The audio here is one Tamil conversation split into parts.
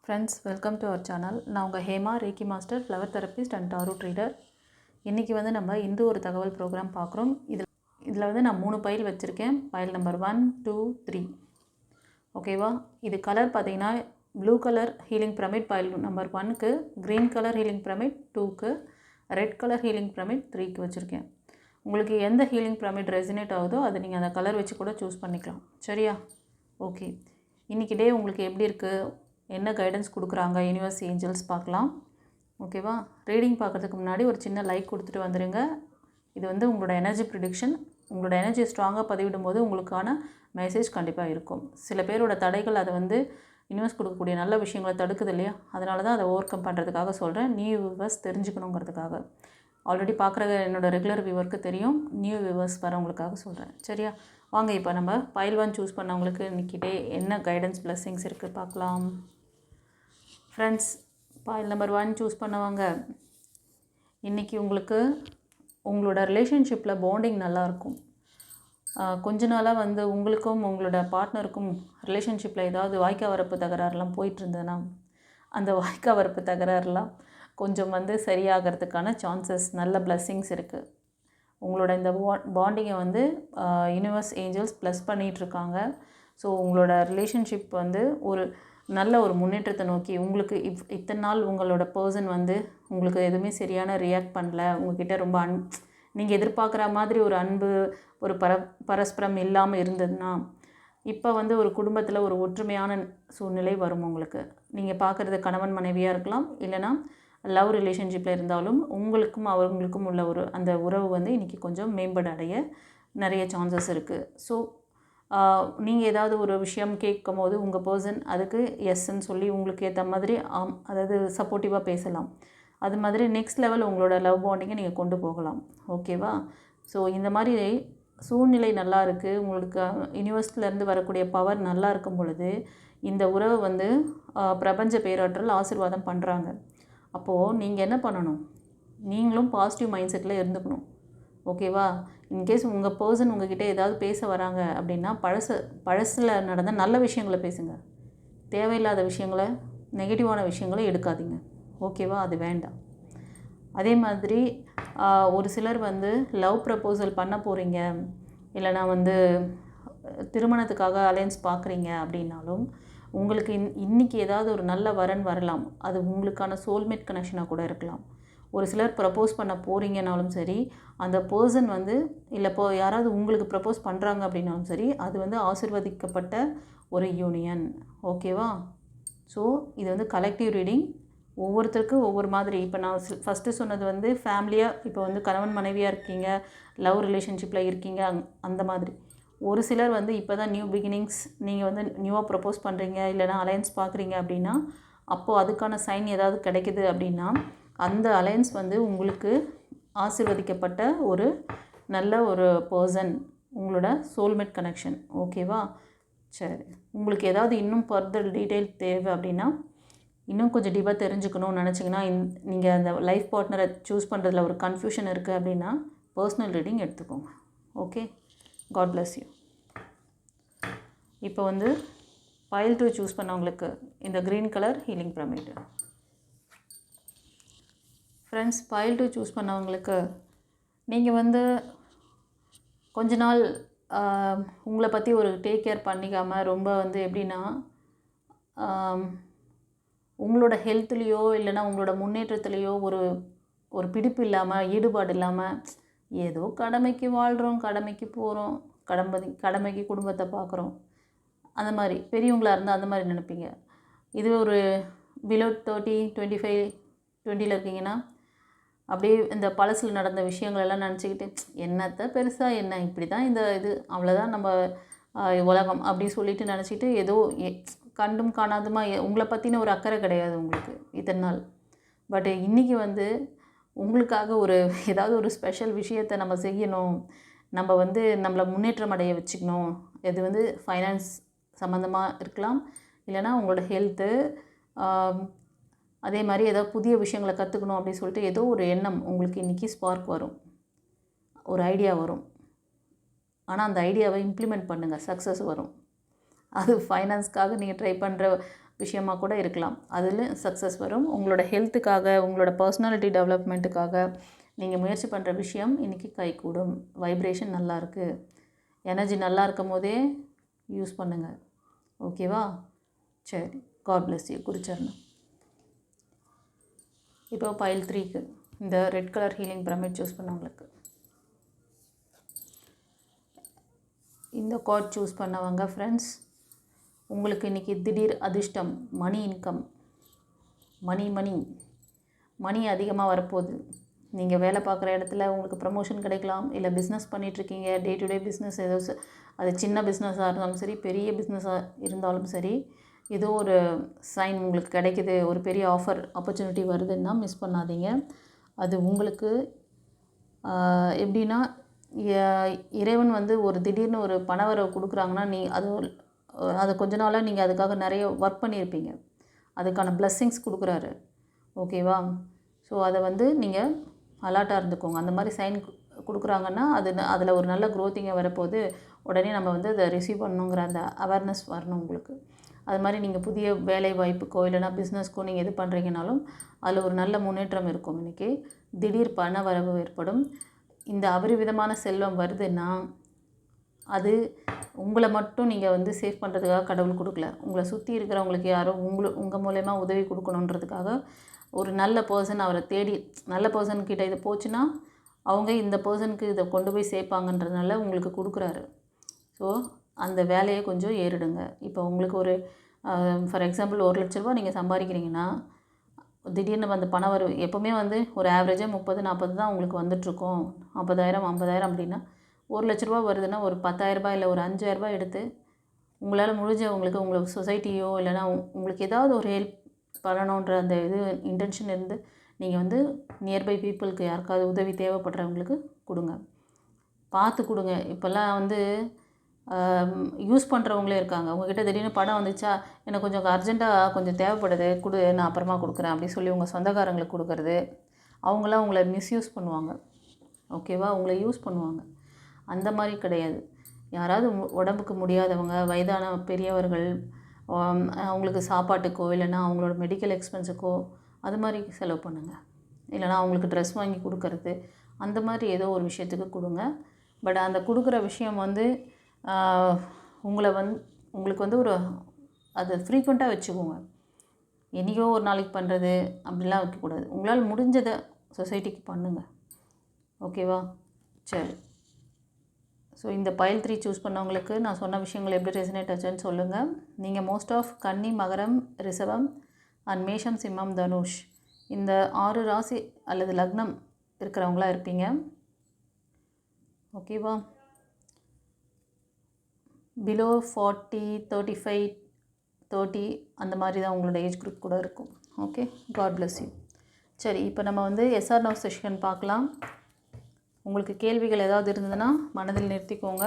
Friends, welcome to our channel. நான் உங்கள் Hema, reiki master, flower therapist and tarot reader. இன்றைக்கி நம்ம இந்த ஒரு தகவல் ப்ரோக்ராம் பார்க்குறோம். இதில் நான் 3 பைல் வச்சுருக்கேன். File number 1, 2, 3. ஓகேவா? இது கலர் பார்த்திங்கன்னா blue colour healing pyramid file number 1க்கு, க்ரீன் கலர் ஹீலிங் பிரமிட் 2க்கு, ரெட் கலர் ஹீலிங் பிரமிட் 3க்கு வச்சுருக்கேன். உங்களுக்கு எந்த ஹீலிங் பிரமிட் ரெசினேட் ஆகுதோ அதை நீங்கள் அந்த கலர் வச்சு கூட சூஸ் பண்ணிக்கலாம். சரியா? ஓகே. இன்றைக்கி டே உங்களுக்கு எப்படி இருக்குது, என்ன கைடன்ஸ் கொடுக்குறாங்க யூனிவர்ஸ் ஏஞ்சல்ஸ் பார்க்கலாம். ஓகேவா? ரீடிங் பார்க்குறதுக்கு முன்னாடி ஒரு சின்ன லைக் கொடுத்துட்டு வந்துடுங்க. இது உங்களோட எனர்ஜி ப்ரிடிக்ஷன். உங்களோட எனர்ஜியை ஸ்ட்ராங்காக பதிவிடும் போது உங்களுக்கான மெசேஜ் கண்டிப்பாக இருக்கும். சில பேரோட தடைகள் அதை யூனிவர்ஸ் கொடுக்கக்கூடிய நல்ல விஷயங்களை தடுக்குது இல்லையா? அதனால தான் அதை ஓவர் கம் பண்ணுறதுக்காக சொல்கிறேன். New viewers தெரிஞ்சுக்கணுங்கிறதுக்காக. ஆல்ரெடி பார்க்குற என்னோடய ரெகுலர் வியூவருக்கு தெரியும். நியூ வியூவர்ஸ் வரவங்களுக்காக சொல்கிறேன். சரியா? வாங்க இப்போ நம்ம பைல் 1 சூஸ் பண்ணவங்களுக்கு இன்றைக்கி டே என்ன கைடன்ஸ் பிளெஸ்ஸிங்ஸ் இருக்குது பார்க்கலாம். ஃப்ரெண்ட்ஸ், பைல் நம்பர் 1 சூஸ் பண்ணவங்க இன்றைக்கி உங்களோட ரிலேஷன்ஷிப்பில் பாண்டிங் நல்லாயிருக்கும். கொஞ்ச நாளாக உங்களுக்கும் உங்களோட பார்ட்னருக்கும் ரிலேஷன்ஷிப்பில் ஏதாவது வாய்க்கா வரப்பு தகராறுலாம் போயிட்டு இருந்ததுன்னா அந்த வாய்க்கா வரப்பு தகராறுலாம் கொஞ்சம் சரியாகிறதுக்கான சான்சஸ், நல்ல பிளெஸ்ஸிங்ஸ் இருக்குது. உங்களோட இந்த பாண்டிங்கை யூனிவர்ஸ் ஏஞ்சல்ஸ் ப்ளஸ் பண்ணிகிட்ருக்காங்க. ஸோ உங்களோட ரிலேஷன்ஷிப் ஒரு நல்ல ஒரு முன்னேற்றத்தை நோக்கி உங்களுக்கு இத்தனை நாள் உங்களோட பர்சன் உங்களுக்கு எதுவுமே சரியான ரியாக்ட் பண்ணல, உங்கள்கிட்ட ரொம்ப நீங்கள் எதிர்பார்க்குற மாதிரி ஒரு அன்பு, ஒரு பரஸ்பரம் இல்லாமல் இருந்ததுன்னா இப்போ ஒரு குடும்பத்தில் ஒரு ஒற்றுமையான சூழ்நிலை வரும். உங்களுக்கு நீங்கள் பார்க்குறது கணவன் மனைவியாக இருக்கலாம், இல்லைனா லவ் ரிலேஷன்ஷிப்பில் இருந்தாலும் உங்களுக்கும் அவங்களுக்கும் உள்ள அந்த உறவு இன்றைக்கி கொஞ்சம் மேம்பட அடைய நிறைய சான்சஸ் இருக்குது. ஸோ நீங்கள் ஏதாவது ஒரு விஷயம் கேட்கும் போது உங்கள் பர்சன் அதுக்கு எஸ்ன்னு சொல்லி உங்களுக்கு ஏற்ற மாதிரி அதாவது சப்போர்ட்டிவாக பேசலாம். அது மாதிரி நெக்ஸ்ட் லெவல் உங்களோட லவ் பாண்டிங்கை நீங்கள் கொண்டு போகலாம். ஓகேவா? ஸோ இந்த மாதிரி சூழ்நிலை நல்லா இருக்குது. உங்களுக்கு யூனிவர்ஸ்லேருந்து வரக்கூடிய பவர் நல்லா இருக்கும் பொழுது இந்த உறவு பிரபஞ்ச பேராற்றல் ஆசீர்வாதம் பண்ணுறாங்க. அப்போது நீங்கள் என்ன பண்ணணும், நீங்களும் பாசிட்டிவ் மைண்ட் செட்டில் இருந்துக்கணும். ஓகேவா? இன்கேஸ் உங்கள் பர்சன் உங்ககிட்ட ஏதாவது பேச வராங்க அப்படின்னா பழசில் நடந்த நல்ல விஷயங்களை பேசுங்க. தேவையில்லாத விஷயங்களை, நெகட்டிவான விஷயங்களை எடுக்காதீங்க. ஓகேவா? அது வேண்டாம். அதே மாதிரி ஒரு சிலர் லவ் ப்ரப்போசல் பண்ண போகிறீங்க, இல்லைனா திருமணத்துக்காக அலையன்ஸ் பார்க்குறீங்க அப்படின்னாலும் உங்களுக்கு இன்றைக்கி ஏதாவது ஒரு நல்ல வரன் வரலாம். அது உங்களுக்கான சோல்மேட் கனெக்ஷனாக கூட இருக்கலாம். ஒரு சிலர் ப்ரப்போஸ் பண்ண போகிறீங்கனாலும் சரி, அந்த பர்சன் இல்லை இப்போ யாராவது உங்களுக்கு ப்ரப்போஸ் பண்ணுறாங்க அப்படின்னாலும் சரி, அது ஆசீர்வதிக்கப்பட்ட ஒரு யூனியன். ஓகேவா? ஸோ இது கலெக்டிவ் ரீடிங். ஒவ்வொருத்தருக்கும் ஒவ்வொரு மாதிரி. இப்போ நான் ஃபஸ்ட்டு சொன்னது ஃபேமிலியாக, இப்போ கணவன் மனைவியாக இருக்கீங்க, லவ் ரிலேஷன்ஷிப்பில் இருக்கீங்க, அந்த மாதிரி. ஒரு சிலர் இப்போ தான் நியூ பிகினிங்ஸ், நீங்கள் நியூவாக ப்ரப்போஸ் பண்ணுறீங்க, இல்லைனா அலையன்ஸ் பார்க்குறீங்க அப்படின்னா அப்போது அதுக்கான சைன் ஏதாவது கிடைக்குது அப்படின்னா அந்த அலையன்ஸ் உங்களுக்கு ஆசீர்வதிக்கப்பட்ட ஒரு நல்ல ஒரு பர்சன், உங்களோட சோல்மேட் கனெக்ஷன். ஓகேவா? சரி, உங்களுக்கு ஏதாவது இன்னும் ஃபர்தர் டீட்டெயில் தேவை அப்படின்னா, இன்னும் கொஞ்சம் டீப்பாக தெரிஞ்சுக்கணும்னு நினச்சிங்கன்னா, நீங்கள் அந்த லைஃப் பார்ட்னரை சூஸ் பண்ணுறதுல ஒரு கன்ஃபியூஷன் இருக்குது அப்படின்னா பர்சனல் ரீடிங் எடுத்துக்கோங்க. ஓகே? God bless you. இப்போ பைல் 2 சூஸ் பண்ணவங்களுக்கு இந்த green colour healing pyramid. Friends, pile 2 choose பண்ணவங்களுக்கு நீங்கள் கொஞ்ச நாள் உங்களை பற்றி ஒரு டேக் கேர் பண்ணிக்காமல் ரொம்ப எப்படின்னா உங்களோட ஹெல்த்லேயோ இல்லைனா உங்களோட முன்னேற்றத்துலேயோ ஒரு பிடிப்பு இல்லாமல், ஈடுபாடு இல்லாமல், ஏதோ கடமைக்கு வாழ்கிறோம், கடமைக்கு போகிறோம், கடமைக்கு குடும்பத்தை பார்க்குறோம், அந்த மாதிரி பெரியவங்களாக இருந்தால் அந்த மாதிரி நினைப்பீங்க. இது ஒரு பிலோ 30, 25, 20 இருக்கீங்கன்னா அப்படியே இந்த பழசில் நடந்த விஷயங்களெல்லாம் நினச்சிக்கிட்டு என்னத்தை பெருசாக, என்ன இப்படி தான் இது அவ்வளோதான் நம்ம உலகம் அப்படி சொல்லிட்டு நினச்சிட்டு ஏதோ கண்டும் காணாதுமா உங்களை பற்றின ஒரு அக்கறை கிடையாது உங்களுக்கு இத்தனை நாள். பட் இன்றைக்கி உங்களுக்காக ஏதாவது ஒரு ஸ்பெஷல் விஷயத்தை நம்ம செய்யணும், நம்ம நம்மளை முன்னேற்றம் அடைய வச்சுக்கணும். இது ஃபைனான்ஸ் சம்மந்தமாக இருக்கலாம், இல்லைனா உங்களோட ஹெல்த்து, அதே மாதிரி ஏதாவது புதிய விஷயங்களை கற்றுக்கணும் அப்படின்னு சொல்லிட்டு ஏதோ ஒரு எண்ணம் உங்களுக்கு இன்றைக்கி ஸ்பார்க் வரும், ஒரு ஐடியா வரும். ஆனால் அந்த ஐடியாவை இம்ப்ளிமெண்ட் பண்ணுங்கள், சக்ஸஸ் வரும். அது ஃபைனான்ஸ்க்காக நீங்கள் ட்ரை பண்ணுற விஷயமாக கூட இருக்கலாம். அதில் சக்ஸஸ் வரும். உங்களோட ஹெல்த்துக்காக, உங்களோட பர்சனாலிட்டி டெவலப்மெண்ட்டுக்காக நீங்கள் முயற்சி பண்ணுற விஷயம் இன்றைக்கி கைகூடும். வைப்ரேஷன் நல்லாயிருக்கு. எனர்ஜி நல்லா இருக்கும் போதே யூஸ் பண்ணுங்கள். ஓகேவா? சரி, காட் பிளஸ் யூ. குறிச்சிடணும். இப்போ பைல் 3க்கு இந்த red colour healing pyramid choose பண்ணவங்களுக்கு, இந்த கார்ட் சூஸ் பண்ணவங்க ஃப்ரெண்ட்ஸ், உங்களுக்கு இன்றைக்கி திடீர் அதிர்ஷ்டம், மணி இன்கம், மணி அதிகமாக வரப்போகுது. நீங்கள் வேலை பார்க்குற இடத்துல உங்களுக்கு ப்ரமோஷன் கிடைக்கலாம். இல்லை பிஸ்னஸ் பண்ணிகிட்ருக்கீங்க, டே டு டே பிஸ்னஸ், ஏதோ அது சின்ன பிஸ்னஸாக இருந்தாலும் சரி, பெரிய பிஸ்னஸாக இருந்தாலும் சரி, ஏதோ ஒரு சைன் உங்களுக்கு கிடைக்குது, ஒரு பெரிய ஆப்பர்ச்சுனிட்டி வருதுன்னா மிஸ் பண்ணாதீங்க. அது உங்களுக்கு எப்படின்னா, இறைவன் வந்து ஒரு திடீர்னு ஒரு பணவரவு கொடுக்குறாங்கன்னா, அது கொஞ்ச நாளாக நீங்கள் அதுக்காக நிறைய ஒர்க் பண்ணியிருப்பீங்க. அதுக்கான பிளெஸ்ஸிங்ஸ் கொடுக்குறாரு. ஓகேவா? ஸோ அதை வந்து நீங்கள் அலர்ட்டாக இருந்துக்கோங்க. அந்த மாதிரி சைன் கொடுக்குறாங்கன்னா அதில் ஒரு நல்ல க்ரோத்திங்க வரப்போது உடனே நம்ம வந்து அதை ரிசீவ் பண்ணணுங்கிற அந்த அவேர்னஸ் வரணும் உங்களுக்கு. அது மாதிரி நீங்கள் புதிய வேலை வாய்ப்புக்கோ இல்லைனா பிஸ்னஸ்க்கோ நீங்கள் எது பண்ணுறீங்கனாலும் அதில் ஒரு நல்ல முன்னேற்றம் இருக்கும். இன்றைக்கி திடீர் பண வரவு ஏற்படும். இந்த அபரிவிதமான செல்வம் வருதுன்னா அது உங்களை மட்டும் நீங்கள் வந்து சேவ் பண்ணுறதுக்காக கடவுள் கொடுக்கல. உங்களை சுற்றி இருக்கிறவங்களுக்கு யாரோ உங்கள் மூலயமா உதவி கொடுக்கணுன்றதுக்காக ஒரு நல்ல பர்சன் அவரை தேடி, நல்ல பர்சன்கிட்ட இது போச்சுன்னா அவங்க இந்த பர்சனுக்கு இதை கொண்டு போய் சேர்ப்பாங்கன்றதுனால உங்களுக்கு கொடுக்குறாரு. ஸோ அந்த வேலையை கொஞ்சம் ஏறிடுங்க. இப்போ உங்களுக்கு ஒரு ஃபார் எக்ஸாம்பிள் 1 லட்ச ரூபா நீங்கள் சம்பாதிக்கிறீங்கன்னா, திடீர்னு அந்த பணம் வரும். எப்போவுமே வந்து ஒரு ஆவரேஜாக 30-40 தான் உங்களுக்கு வந்துட்டுருக்கோம். 40,000-50,000 அப்படின்னா 1 லட்ச ரூபா வருதுன்னா ஒரு 10,000 இல்லை ஒரு 5,000 எடுத்து உங்களால் முடிஞ்சவங்களுக்கு, உங்களுக்கு சொசைட்டியோ இல்லைனா உங்களுக்கு ஏதாவது ஒரு ஹெல்ப் பண்ணணுன்ற அந்த இன்டென்ஷன் இருந்து நீங்கள் வந்து நியர்பை பீப்புளுக்கு யாருக்காவது உதவி தேவைப்படுறவங்களுக்கு கொடுங்க. பார்த்து கொடுங்க. இப்போல்லாம் வந்து யூஸ் பண்ணுறவங்களே இருக்காங்க. உங்கள்கிட்ட திடீர்னு பணம் வந்துச்சா, எனக்கு கொஞ்சம் அர்ஜெண்ட்டாக கொஞ்சம் தேவைப்படுது, கொடு, நான் அப்புறமா கொடுக்குறேன் அப்படின்னு சொல்லி உங்கள் சொந்தக்காரங்களுக்கு கொடுக்குறது. அவங்களாம் உங்களை மிஸ்யூஸ் பண்ணுவாங்க. ஓகேவா? உங்களை யூஸ் பண்ணுவாங்க. அந்த மாதிரி கிடையாது. யாராவது உடம்புக்கு முடியாதவங்க, வயதான பெரியவர்கள், அவங்களுக்கு சாப்பாட்டுக்கோ இல்லைனா அவங்களோட மெடிக்கல் எக்ஸ்பென்ஸுக்கோ அது மாதிரி செலவு பண்ணுங்கள். இல்லைனா அவங்களுக்கு ட்ரெஸ் வாங்கி கொடுக்கறது, அந்த மாதிரி ஏதோ ஒரு விஷயத்துக்கு கொடுங்க. பட் அந்த கொடுக்குற விஷயம் வந்து உங்களுக்கு வந்து ஒரு அது ஃப்ரீக்வெண்ட்டாக வச்சுக்கோங்க. என்றைக்கோ ஒரு நாளைக்கு பண்ணுறது அப்படிலாம் வைக்கக்கூடாது. உங்களால் முடிஞ்சதை சொசைட்டிக்கு பண்ணுங்கள். ஓகேவா? சரி. ஸோ இந்த பைல் 3 சூஸ் பண்ணவங்களுக்கு நான் சொன்ன விஷயங்கள் எப்படி ரெசனேட் ஆச்சுன்னு சொல்லுங்கள். நீங்கள் மோஸ்ட் ஆஃப் கன்னி, மகரம், ரிஷபம் அண்ட் மேஷம், சிம்மம், தனுஷ் இந்த 6 ராசி அல்லது லக்னம் இருக்கிறவங்களா இருப்பீங்க. ஓகேவா? பிலோ 40, 35, 30 அந்த மாதிரி தான் உங்களோட ஏஜ் குரூப் கூட இருக்கும். Okay, God bless you. சரி, இப்போ நம்ம வந்து எஸ்ஆர் நோ செஷன் பார்க்கலாம். உங்களுக்கு கேள்விகள் ஏதாவது இருந்ததுன்னா மனதில் நிறுத்திக்கோங்க.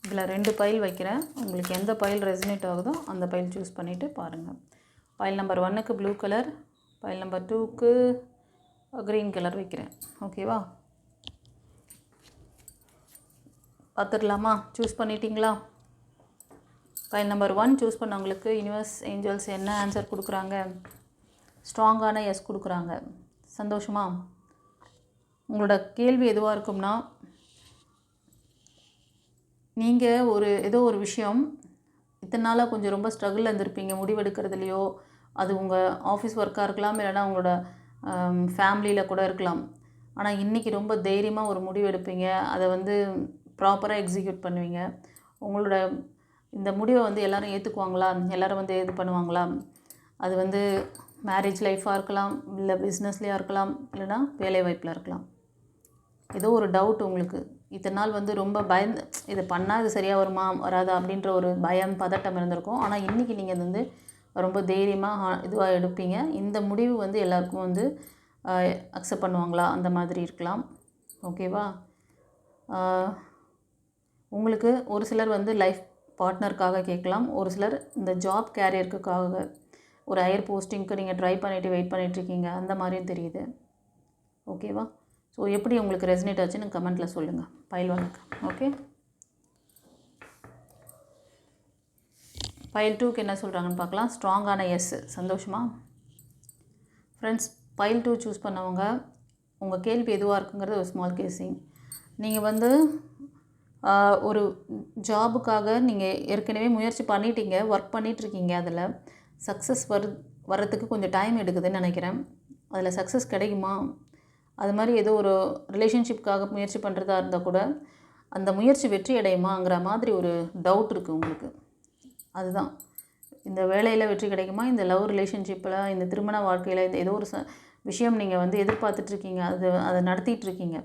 இதில் 2 பைல் வைக்கிறேன். உங்களுக்கு எந்த பைல் ரெசனேட் ஆகுதோ அந்த பைல் சூஸ் பண்ணிவிட்டு பாருங்கள். பைல் நம்பர் 1க்கு ப்ளூ கலர், பைல் நம்பர் 2க்கு க்ரீன் கலர் வைக்கிறேன். ஓகேவா? பார்த்துடலாமா? சூஸ் பண்ணிட்டீங்களா? பைல் நம்பர் 1 சூஸ் பண்ணவங்களுக்கு யூனிவர்ஸ், ஏஞ்சல்ஸ் என்ன ஆன்சர் கொடுக்குறாங்க? ஸ்ட்ராங்கான எஸ் கொடுக்குறாங்க. சந்தோஷமா? உங்களோட கேள்வி எதுவாக இருக்கும்னா, நீங்கள் ஏதோ ஒரு விஷயம் இத்தனை நாளாக கொஞ்சம் ரொம்ப ஸ்ட்ரகிளில் இருந்திருப்பீங்க முடிவெடுக்கிறதுலையோ, அது உங்கள் ஆஃபீஸ் ஒர்க்காக இருக்கலாம், இல்லைனா உங்களோட ஃபேமிலியில் கூட இருக்கலாம். ஆனால் இன்றைக்கி ரொம்ப தைரியமாக ஒரு முடிவு எடுப்பீங்க, அதை வந்து ப்ராப்பராக எக்ஸிக்யூட் பண்ணுவீங்க. உங்களோட இந்த முடிவை வந்து எல்லோரும் ஏற்றுக்குவாங்களா, எல்லோரும் வந்து இது பண்ணுவாங்களா? அது வந்து மேரேஜ் லைஃப்பாக இருக்கலாம், இல்லை பிஸ்னஸ்லேயாக இருக்கலாம், இல்லைனா வேலைவாய்ப்பில் இருக்கலாம். ஏதோ ஒரு டவுட் உங்களுக்கு இத்தனை நாள் வந்து ரொம்ப பயந்து, இதை பண்ணால் இது சரியாக வருமா வராதா அப்படின்ற ஒரு பயம், பதட்டம் இருந்திருக்கும். ஆனால் இன்றைக்கி நீங்கள் வந்து ரொம்ப தைரியமாக இதுவாக எடுப்பீங்க. இந்த முடிவு வந்து எல்லாருக்கும் வந்து அக்செப்ட் பண்ணுவாங்களா அந்த மாதிரி இருக்கலாம். ஓகேவா? உங்களுக்கு ஒரு சிலர் வந்து லைஃப் பார்ட்னருக்காக கேட்கலாம், ஒரு சிலர் இந்த ஜாப் கேரியருக்காக ஒரு ஹையர் போஸ்டிங்க்கு நீங்கள் ட்ரை பண்ணிவிட்டு வெயிட் பண்ணிகிட்ருக்கீங்க, அந்த மாதிரியும் தெரியுது. ஓகேவா? ஸோ எப்படி உங்களுக்கு ரெசனேட் ஆச்சுன்னு கமெண்ட்டில் சொல்லுங்கள் பைல் 1க்கு. ஓகே, பைல் 2க்கு என்ன சொல்கிறாங்கன்னு பார்க்கலாம். ஸ்ட்ராங்கான எஸ். சந்தோஷமா ஃப்ரெண்ட்ஸ்? பைல் 2 சூஸ் பண்ணவங்க உங்கள் கேள்வி எதுவாக இருக்குங்கிறது ஒரு ஸ்மால் கேஸிங். நீங்கள் வந்து ஒரு ஜாபுக்காக நீங்கள் ஏற்கனவே முயற்சி பண்ணிட்டீங்க, ஒர்க் பண்ணிகிட்ருக்கீங்க. அதில் சக்ஸஸ் வர்றதுக்கு கொஞ்சம் டைம் எடுக்குதுன்னு நினைக்கிறேன். அதில் சக்ஸஸ் கிடைக்குமா? அது மாதிரி ஏதோ ஒரு ரிலேஷன்ஷிப்காக முயற்சி பண்ணுறதா இருந்தால் கூட அந்த முயற்சி வெற்றி அடையுமாங்கிற மாதிரி ஒரு டவுட் இருக்குது உங்களுக்கு. அதுதான், இந்த வேலையில் வெற்றி கிடைக்குமா, இந்த லவ் ரிலேஷன்ஷிப்பில், இந்த திருமண வாழ்க்கையில், இந்த ஏதோ ஒரு விஷயம் நீங்கள் வந்து எதிர்பார்த்துட்ருக்கீங்க, அதை நடத்திட்டுருக்கீங்க,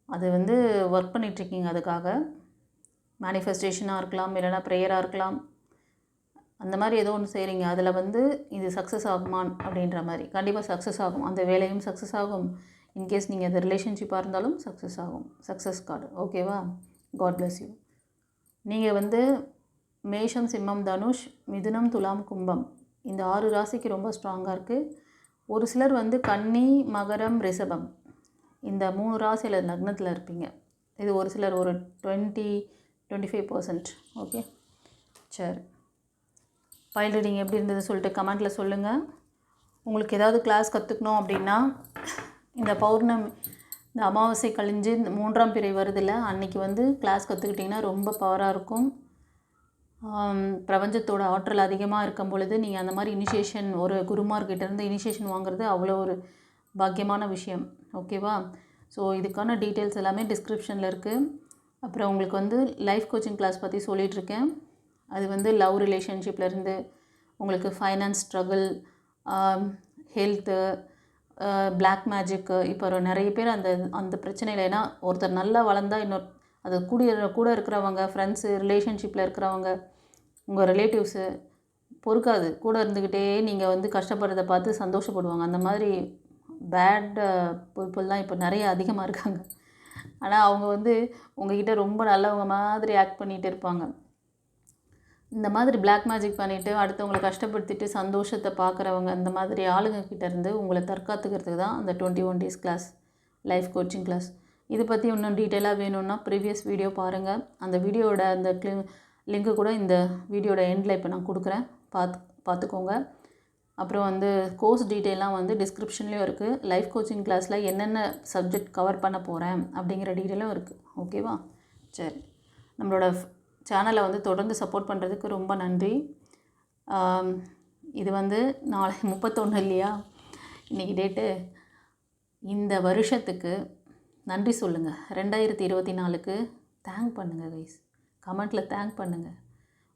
அது வந்து ஒர்க் பண்ணிகிட்ருக்கீங்க. அதுக்காக மேனிஃபெஸ்டேஷனாக இருக்கலாம், இல்லைனா ப்ரேயராக இருக்கலாம். அந்த மாதிரி ஏதோ ஒன்று செய்கிறீங்க. அதில் வந்து இது சக்ஸஸ் ஆகுமான் அப்படின்ற மாதிரி. கண்டிப்பாக சக்ஸஸ் ஆகும். அந்த வேலையும் சக்ஸஸ் ஆகும். இன்கேஸ் நீங்கள் அது ரிலேஷன்ஷிப்பாக இருந்தாலும் சக்ஸஸ் ஆகும். Success card. ஓகேவா? God bless you. நீங்கள் வந்து மேஷம், சிம்மம், தனுஷ், மிதுனம், துலாம், கும்பம், இந்த 6 ராசிக்கு ரொம்ப ஸ்ட்ராங்காக இருக்குது. ஒரு சிலர் வந்து கன்னி, மகரம், ரிஷபம், இந்த 3 ராசியில் லக்னத்தில் இருப்பீங்க. இது ஒரு சிலர் ஒரு 20-25%. ஓகே, சரி. ஃபைல் ரீடிங் எப்படி இருந்தது சொல்லிட்டு கமெண்ட்டில் சொல்லுங்கள். உங்களுக்கு ஏதாவது கிளாஸ் கற்றுக்கணும் அப்படின்னா, இந்த பௌர்ணமி, இந்த அமாவாசை கழிஞ்சு இந்த 3ஆம் பிறை வருதில்ல, அன்றைக்கி வந்து கிளாஸ் கற்றுக்கிட்டிங்கன்னா ரொம்ப பவராக இருக்கும். பிரபஞ்சத்தோட ஆற்றல் அதிகமாக இருக்கும் பொழுது நீங்கள் அந்த மாதிரி இனிஷியேஷன் ஒரு குருமார்கிட்டேருந்து இனிஷியேஷன் வாங்குறது அவ்வளோ ஒரு பாக்கியமான விஷயம். ஓகேவா? ஸோ இதுக்கான டீட்டெயில்ஸ் எல்லாமே டிஸ்கிரிப்ஷனில் இருக்குது. அப்புறம் உங்களுக்கு வந்து லைஃப் கோச்சிங் கிளாஸ் பற்றி சொல்லிகிட்ருக்கேன். அது வந்து லவ் ரிலேஷன்ஷிப்லேருந்து உங்களுக்கு finance struggle, health, black magic, இப்போ நிறைய பேர் அந்த அந்த பிரச்சனையில், ஏன்னா ஒருத்தர் நல்லா வளர்ந்தால் இன்னொரு அது கூட இருக்கிறவங்க, ஃப்ரெண்ட்ஸு, ரிலேஷன்ஷிப்பில் இருக்கிறவங்க, உங்கள் ரிலேட்டிவ்ஸு பொறுக்காது. கூட இருந்துக்கிட்டே நீங்கள் வந்து கஷ்டப்படுறதை பார்த்து சந்தோஷப்படுவாங்க. அந்த மாதிரி பேட் பீப்புள் தான் இப்போ நிறைய அதிகமாக இருக்காங்க. ஆனால் அவங்க வந்து உங்கள்கிட்ட ரொம்ப நல்லவங்க மாதிரி ஆக்ட் பண்ணிகிட்டு இருப்பாங்க. இந்த மாதிரி பிளாக் மேஜிக் பண்ணிவிட்டு அடுத்தவங்களை கஷ்டப்படுத்திட்டு சந்தோஷத்தை பார்க்குறவங்க, அந்த மாதிரி ஆளுங்கக்கிட்டேருந்து உங்களை தற்காத்துக்கிறதுக்கு தான் அந்த 21 days class, life coaching class. இதை பற்றி இன்னும் டீட்டெயிலாக வேணும்னா ப்ரீவியஸ் வீடியோ பாருங்கள். அந்த வீடியோட அந்த லிங்க்கு கூட இந்த வீடியோட எண்டில் இப்போ நான் கொடுக்குறேன், பார்த்துக்கோங்க. அப்புறம் வந்து கோர்ஸ் டீட்டெயிலாம் வந்து டிஸ்கிரிப்ஷன்லேயும் இருக்குது. லைஃப் கோச்சிங் கிளாஸில் என்னென்ன சப்ஜெக்ட் கவர் பண்ண போகிறேன் அப்படிங்கிற டீட்டெயிலும் இருக்குது. ஓகேவா? சரி, நம்மளோட சேனலை வந்து தொடர்ந்து சப்போர்ட் பண்ணுறதுக்கு ரொம்ப நன்றி. இது வந்து நாளை 31 இல்லையா, இன்றைக்கி டேட்டு. இந்த வருஷத்துக்கு நன்றி சொல்லுங்கள். 2024க்கு தேங்க் பண்ணுங்கள் கைஸ். கமெண்ட்டில் தேங்க் பண்ணுங்கள்.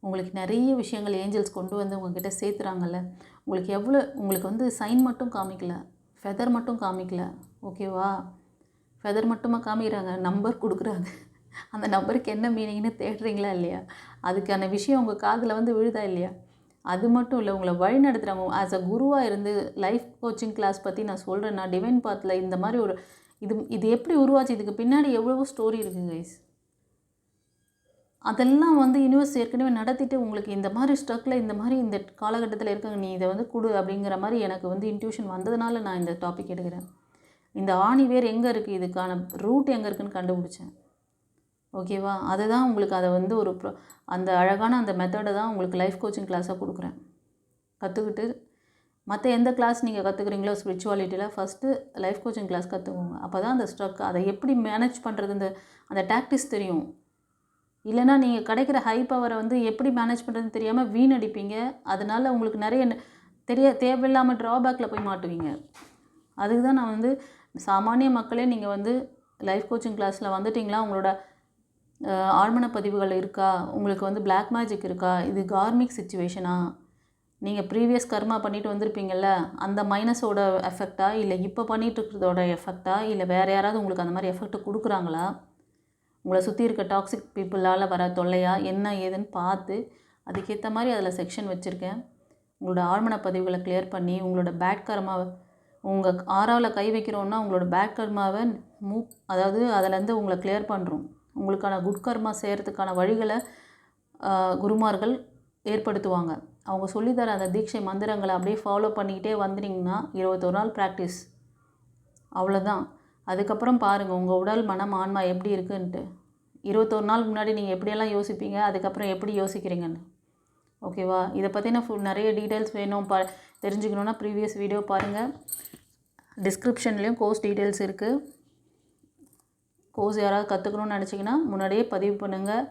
உங்களுக்கு நிறைய விஷயங்கள் ஏஞ்சல்ஸ் கொண்டு வந்து உங்கள்கிட்ட சேர்த்துறாங்கல்ல. உங்களுக்கு வந்து சைன் மட்டும் காமிக்கல, ஃபெதர் மட்டும் காமிக்கல. ஓகேவா? ஃபெதர் மட்டுமா காமிக்கிறாங்க, நம்பர் கொடுக்குறாங்க. அந்த நம்பருக்கு என்ன மீனிங்னு தேடுறீங்களா இல்லையா? அதுக்கான விஷயம் உங்கள் காதில் வந்து விழுதா இல்லையா? அது மட்டும் இல்லை, உங்களை வழி நடத்துகிறாங்க. ஆஸ் அ குருவாக இருந்து லைஃப் கோச்சிங் கிளாஸ் பற்றி நான் சொல்கிறேன்னா, டிவைன் பாத்தில் இந்த மாதிரி ஒரு இது எப்படி உருவாச்சு, இதுக்கு பின்னாடி எவ்வளவோ ஸ்டோரி இருக்குது கைஸ். அதெல்லாம் வந்து யூனிவர்ஸ் ஏற்கனவே நடத்திட்டு உங்களுக்கு இந்த மாதிரி ஸ்ட்ரக்கில், இந்த மாதிரி இந்த காலகட்டத்தில் இருக்காங்க, நீ இதை வந்து கொடு அப்படிங்கிற மாதிரி எனக்கு வந்து இன்ட்யூஷன் வந்ததுனால நான் இந்த டாபிக் எடுக்கிறேன். இந்த ஆணி வேர் எங்கே இருக்குது, இதுக்கான ரூட் எங்கே இருக்குதுன்னு கண்டுபிடிச்சேன். ஓகேவா? அதுதான் உங்களுக்கு அதை வந்து ஒரு அந்த அழகான அந்த மெத்தடை தான் உங்களுக்கு லைஃப் கோச்சிங் கிளாஸாக கொடுக்குறேன். கற்றுக்கிட்டு மற்ற எந்த கிளாஸ் நீங்கள் கற்றுக்குறீங்களோ ஸ்பிரிச்சுவாலிட்டியில் ஃபஸ்ட்டு லைஃப் கோச்சிங் கிளாஸ் கற்றுக்கோங்க. அப்போ தான் அந்த ஸ்ட்ரக், அதை எப்படி மேனேஜ் பண்ணுறது, அந்த டாக்டிக்ஸ் தெரியும். இல்லைனா நீங்கள் கிடைக்கிற ஹை பவரை வந்து எப்படி மேனேஜ் பண்ணுறதுன்னு தெரியாமல் வீணடிப்பீங்க. அதனால் உங்களுக்கு நிறைய தேவையில்லாமல் ட்ராபேக்கில் போய் மாட்டுவீங்க. அதுக்கு தான் நான் வந்து சாமானிய மக்களே நீங்கள் வந்து லைஃப் கோச்சிங் கிளாஸில் வந்துட்டிங்களா, உங்களோட ஆழ்மன பதிவுகள் இருக்கா, உங்களுக்கு வந்து பிளாக் மேஜிக் இருக்கா, இது கார்மிக் சிச்சுவேஷனா, நீங்கள் ப்ரீவியஸ் கர்மா பண்ணிட்டு வந்திருப்பீங்கள்ல, அந்த மைனஸோட எஃபெக்டா, இல்லை இப்போ பண்ணிகிட்ருக்கிறதோட எஃபெக்டா, இல்லை வேறு யாராவது உங்களுக்கு அந்த மாதிரி எஃபெக்ட் கொடுக்குறாங்களா, உங்களை சுற்றி இருக்க டாக்ஸிக் பீப்புளால் வர தொல்லையா, என்ன ஏதுன்னு பார்த்து அதுக்கேற்ற மாதிரி அதில் செக்ஷன் வச்சுருக்கேன். உங்களோட ஆழ்மன பதிவுகளை கிளியர் பண்ணி உங்களோட பேட் கர்மாவை, உங்கள் ஆறாவில் கை வைக்கிறோன்னா உங்களோட பேட் கர்மாவை அதாவது அதிலேருந்து உங்களை கிளியர் பண்ணுறோம். உங்களுக்கான குட் கர்மா செய்கிறதுக்கான வழிகளை குருமார்கள் ஏற்படுத்துவாங்க. அவங்க சொல்லித்தர அந்த தீட்சை மந்திரங்களை அப்படியே ஃபாலோ பண்ணிக்கிட்டே வந்துட்டிங்கன்னா 21 நாள் ப்ராக்டிஸ், அவ்வளோதான். அதுக்கப்புறம் பாருங்கள் உங்கள் உடல் மனம் ஆன்மா எப்படி இருக்குன்ட்டு. 21 நாள் முன்னாடி நீங்கள் எப்படியெல்லாம் யோசிப்பீங்க, அதுக்கப்புறம் எப்படி யோசிக்கிறீங்கன்னு. ஓகேவா? இதை பற்றின நிறைய டீட்டெயில்ஸ் வேணும் தெரிஞ்சுக்கணுன்னா ப்ரீவியஸ் வீடியோ பாருங்கள். டிஸ்கிரிப்ஷன்லேயும் கோர்ஸ் டீட்டெயில்ஸ் இருக்குது. கோர்ஸ் யாராவது கற்றுக்கணுன்னு நினச்சிங்கன்னா முன்னாடியே பதிவு பண்ணுங்கள்.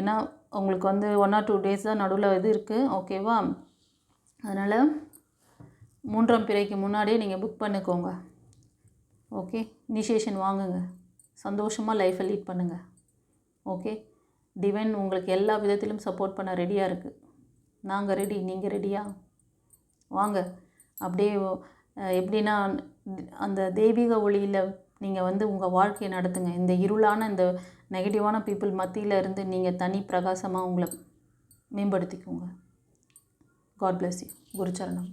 ஏன்னா உங்களுக்கு 1 or 2 days தான் நடுவில் இது இருக்குது. ஓகேவா? அதனால் 3ஆம் பிறைக்கு முன்னாடியே நீங்கள் புக் பண்ணிக்கோங்க. ஓகே, இனிஷியேஷன் வாங்குங்க, சந்தோஷமாக லைஃப்பை லீட் பண்ணுங்கள். ஓகே, டிவைன் உங்களுக்கு எல்லா விதத்திலும் சப்போர்ட் பண்ண ரெடியாக இருக்குது. நாங்கள் ரெடி, நீங்கள் ரெடியா? வாங்க. அப்படியே எப்படின்னா அந்த தெய்வீக ஒளியில் நீங்கள் உங்கள் வாழ்க்கையை நடத்துங்க. இந்த இருளான இந்த நெகட்டிவான பீப்புள் மத்தியில் இருந்து நீங்கள் தனி பிரகாசமாக உங்களை மேம்படுத்திக்கோங்க. God bless you. குருச்சரணம்.